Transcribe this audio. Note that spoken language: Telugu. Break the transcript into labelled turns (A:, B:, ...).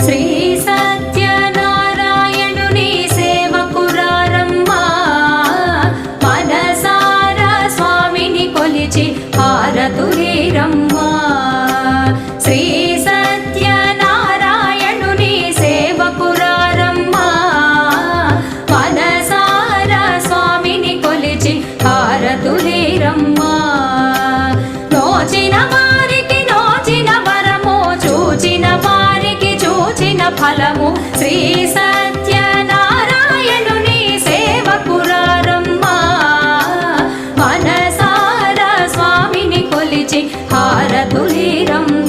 A: శ్రీ సత్యనారాయణుని సేవకురారమ్మా మనసారా స్వామిని కొలిచి హారతులీరమ్మా శ్రీ సత్యనారాయణుని సేవకురారమ్మా మనసారా స్వామిని కొలిచి హారతులీరమ్మా నోచిన వారికి నోచిన వరము చూచిన వారికి చూచిన ఫలము శ్రీ సత్యనారాయణుని సేవకురారమ్మా మనసారా స్వామిని కొలిచి హారతులీరమ్మా